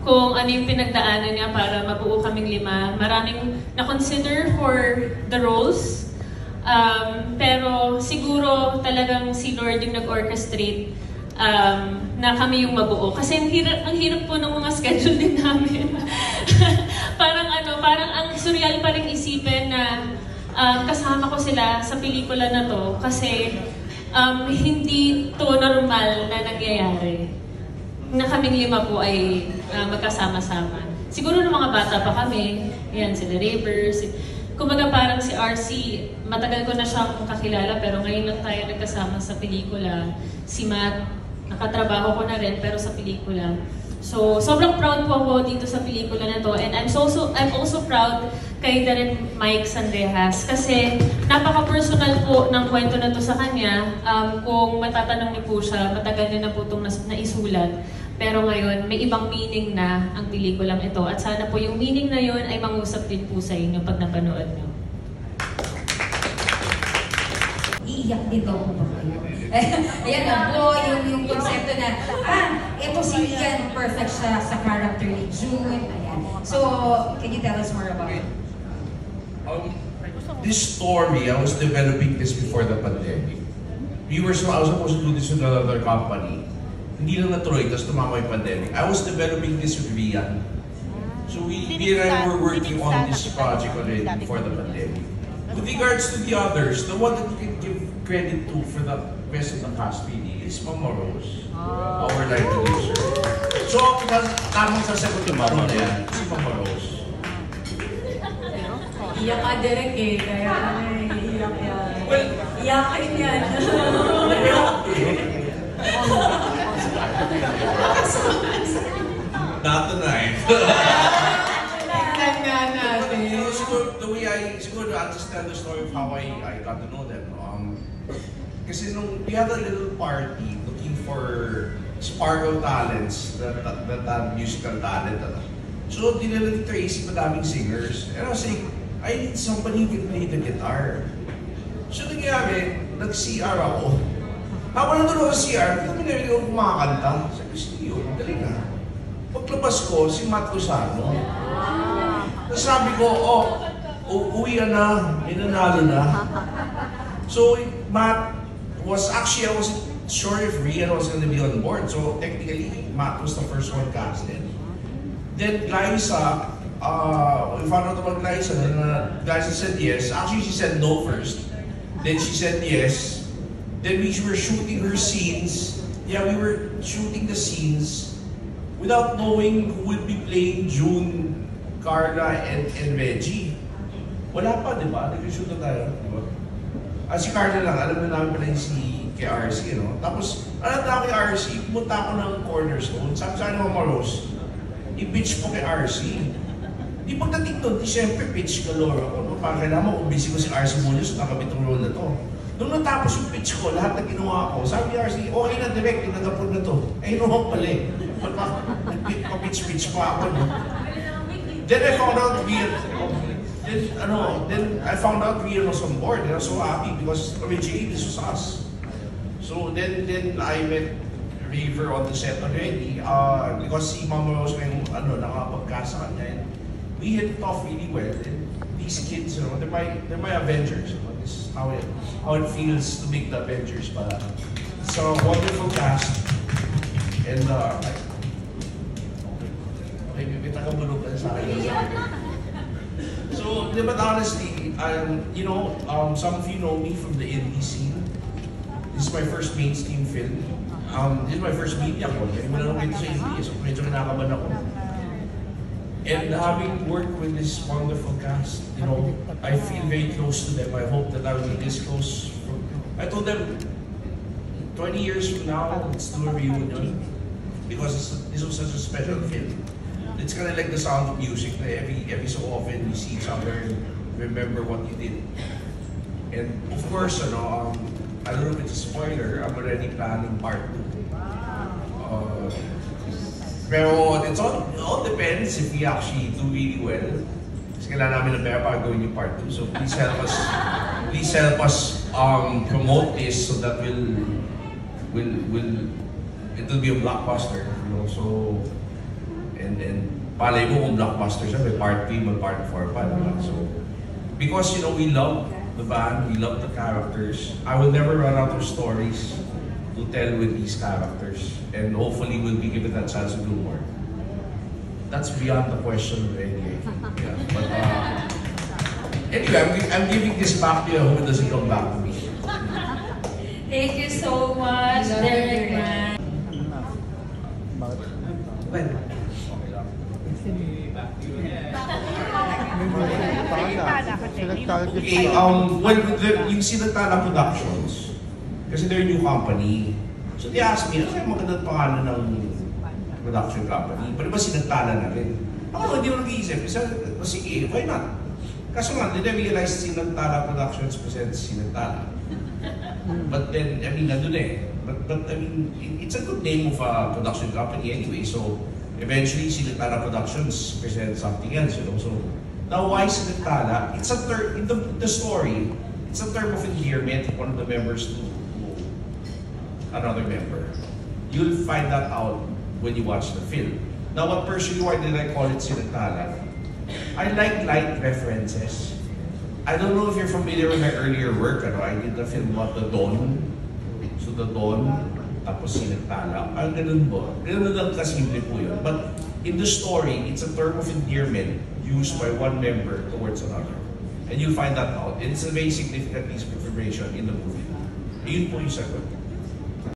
kung ano yung pinagdaanan niya para mabuo kaming 5. Maraming na-consider for the roles. Pero siguro talagang si Lord yung nag-orchestrate na kami yung mabuo. Kasi ang hirap po ng mga schedule din namin. parang ang surreal pa rin isipin na kasama ko sila sa pelikula na to kasi hindi to normal na nangyayari. Na kaming 5 po ay magkasama-sama. Siguro ng mga bata pa kami, yan, sila Ravers. Kumbaga parang si RC, matagal ko na siyang kakilala pero ngayon lang tayo nagkasama sa pelikula. Si Matt, nakatrabaho ko na rin pero sa pelikula. So, sobrang proud po ako dito sa pelikula na to. And I'm also proud kay Darren Mike Sandejas kasi napaka-personal po ng kwento na to sa kanya. Kung matatanong niyo po siya, matagal niya na po itong naisulat. Pero ngayon, may ibang meaning na ang pelikulang ito. At sana po yung meaning na yun ay mangusap din po sa inyo pag napanood nyo. Iiyak din daw po ba kayo? Ayan na po, yung konsepto na, ito si Ian, perfect siya sa character ni June. Ayan. So, can you tell us more about it? This story, I was developing this before the pandemic. I was supposed to do this with another company. Hindi lang natuloy, tapos tumama yung pandemic. I was developing this with Rian. So we and I were working on this project already before the pandemic. With regards to the others, the one that you can give credit to for the best of the cast really is Mama Rose, our line producer. So, tamang sasagot yung Mama na yan, si Mama Rose. Iyak ka direct eh, kaya iyak yan. Well, iyakin yan. Not tonight. Tignan nga natin. Siguro, the way I understand the story of how I got to know them. Kasi nung we had a little party looking for sparkle talents, that musical talent. So, dinala ni Tracy madaming singers. And I was saying, I need somebody who can play the guitar. So, nangyari, nag-CR ako. Habang nandun ako sa CR, kami narinig ako kumakanta. Sabi ko, Steve, galing na. Paglabas ko, si Matt Lozano. Tapos sabi ko, uwi na, may nanalo na. So, Matt was, actually, I wasn't sure if Rian was going to be on board. So, technically, Matt was the first one casted. Then, Glyza, we found out about Glyza, and Glyza said yes. Actually, she said no first. Then she said yes. Then we were shooting her scenes. Yeah, we were shooting the scenes without knowing who would be playing June, Carla, and Reggie. Wala pa, di ba? Nag-shoot na tayo, di ba? Si Carla lang, alam na namin pala yung si kay RC, no? Tapos, alam na kay RC, pumunta ako ng cornerstone. Sabi sa akin, Mama Rose, i-pitch po kay RC. Di pagdating doon, di syempre pitch galore ako. No? Parang kailangan mo, busy ko si RC Munoz, nakabit ang role na to. Nung natapos yung pitch ko, lahat na ginawa ko, sabi ni RC, okay na direct, tinagapon na to. Eh, no, pala eh. Nagpapitch-pitch pa ako, no? Then I found out Rian was on board, and I was so happy because originally this was us. So then I met River on the set already, because si Mama Rose ngayong nakapagkasa kanya, and we hit it off really well. And these kids, you know, they're my Avengers. You know? This is how it feels to make the Avengers. It's a wonderful cast, and may taga-bulog na sa akin. So, but honestly, some of you know me from the indie scene. This is my first mainstream film. This is my first media ko. Hindi mo na nung sa indie, so medyo kinakaban ako. And having worked with this wonderful cast, you know, I feel very close to them. I hope that I will be this close. I told them, 20 years from now, let's do a reunion. Because this was such a special film. It's kind of like the Sound of Music. Every so often, we see each other and remember what you did. And of course, I don't know if it's a spoiler, I'm already planning part 2. Pero it all depends if we actually do really well. Kasi kailangan namin ng pera para gawin yung part 2. So please help us promote this so that it will be a blockbuster. You know? So And palay mo kung blockbuster siya, may part 3, may part 4 pa, diba? So, because, you know, we love the band, we love the characters. I will never run out of stories to tell with these characters. And hopefully we'll be given that chance to do more. That's beyond the question already, I think. Yeah. But, anyway, I'm giving this back to you. I hope it doesn't come back to me. Thank you so much, Derek Man. Well, okay, yung Sinagtala Productions, kasi they're a new company. So they asked me, ano yung magandang pangalan ng production company? Pero ba Sinagtala na rin? Ako, hindi ko nag-iisip. Sige, why not? Kaso nga, they realize Sinagtala Productions presents Sinagtala. But then, I mean, nandun eh. But I mean, it's a good name of a production company anyway. So, eventually, Sinagtala Productions presents something else, you know. So, now, why Sinagtala? It's a term, in the story, it's a term of endearment, one of the members to another member. You'll find that out when you watch the film. Now, what personally, why did I call it Sinagtala? I like light references. I don't know if you're familiar with my earlier work. I did the film about the Dawn. So the Dawn, tapos Sinagtala. Ganun po. Ganun lang kasimple po yun. But in the story, it's a term of endearment used by one member towards another. And you'll find that out. And it's a very significant piece of information in the movie. Yun po yung sagot.